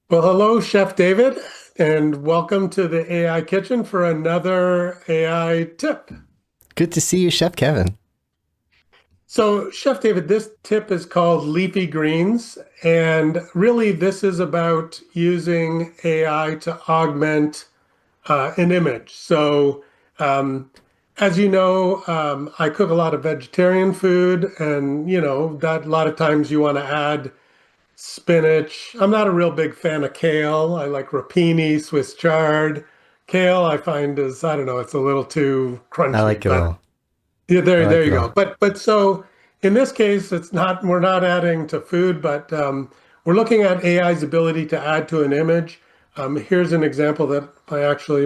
Well, hello, Chef David, and welcome to the AI Kitchen for another AI tip. Good to see you, Chef Kevin. So, Chef David, this tip is called Leafy Greens, and really this is about using AI to augment an image. Um, as you know, I cook a lot of vegetarian food, and that a lot of times you want to add spinach. I'm not a real big fan of kale. I like rapini, Swiss chard. Kale, I find I don't know, it's a little too I crunchy, like it but all. yeah, I there like you it go. all. But so in this case, we're not adding to food, but we're looking at AI's ability to add to an image. Here's an example that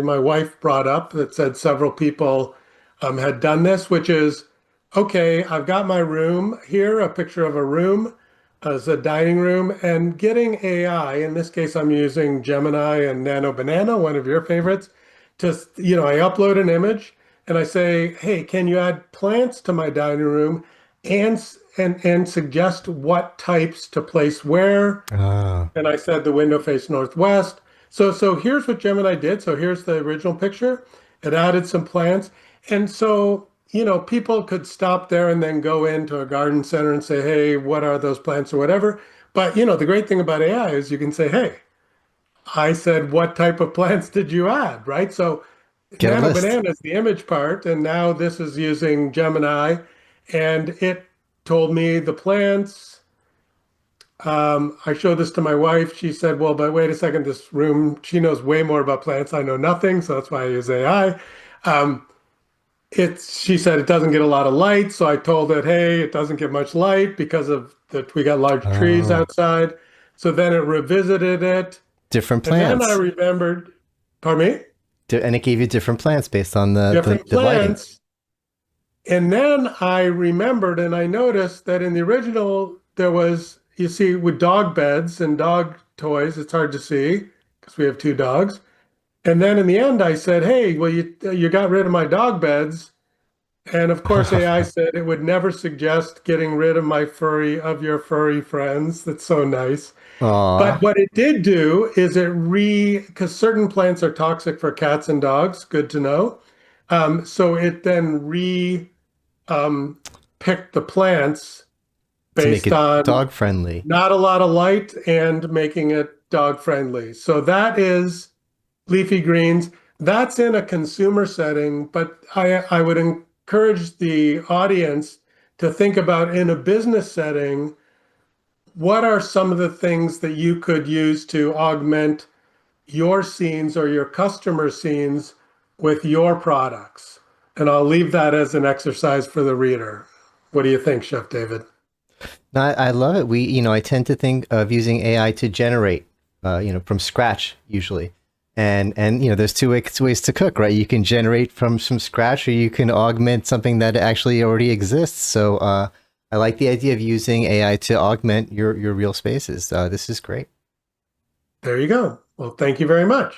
my wife brought up that said several people had done this, which is, okay, I've got my room here, a picture of a room as a dining room, and getting AI, in this case, I'm using Gemini and Nano Banana, one of your favorites, I upload an image and I say, hey, can you add plants to my dining room and and suggest what types to place where? Ah, And I said the window face northwest. So here's what Gemini did. So here's the original picture. It added some plants. And so, people could stop there and then go into a garden center and say, hey, what are those plants or whatever. But the great thing about AI is you can say, hey, I said, what type of plants did you add? Right. So get a Nano list. Banana is the image part, and now this is using Gemini, and it told me the plants. I showed this to my wife. She said, "Well, but wait a second, this room, she knows way more about plants. I know nothing, so that's why I use AI." Um, she said it doesn't get a lot of light, so I told it, "Hey, it doesn't get much light because of that we got large trees Oh, outside." So then it revisited it, different and then I plants. remembered, pardon me, And it gave you different plants based on the, the, different the lighting. plants. And then I remembered and I noticed that in the original, there was, you see, with dog beds and dog toys, it's hard to see because we have two dogs. And then in the end, I said, hey, well, you got rid of my dog beds. And of course, AI said it would never suggest getting rid of your furry friends. That's so nice. But Aw, what it did do is because certain plants are toxic for cats and dogs, good to know. So it then um, picked the plants to make based it on dog friendly. not a lot of light and making it dog friendly. So that is leafy greens. That's in a consumer setting, but I would encourage the audience to think about in a business setting, what are some of the things that you could use to augment your scenes or your customer scenes with your products? And I'll leave that as an exercise for the reader. What do you think, Chef David? I love it. I tend to think of using AI to generate, from scratch usually. And there's two ways to cook, right? You can generate from scratch, or you can augment something that actually already exists. So I like the idea of using AI to augment your real spaces. This is great. There you go. Well, thank you very much.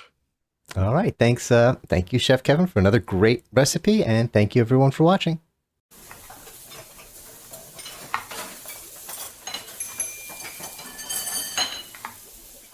All right. Thank you, Chef Kevin, for another great recipe, and thank you everyone for watching.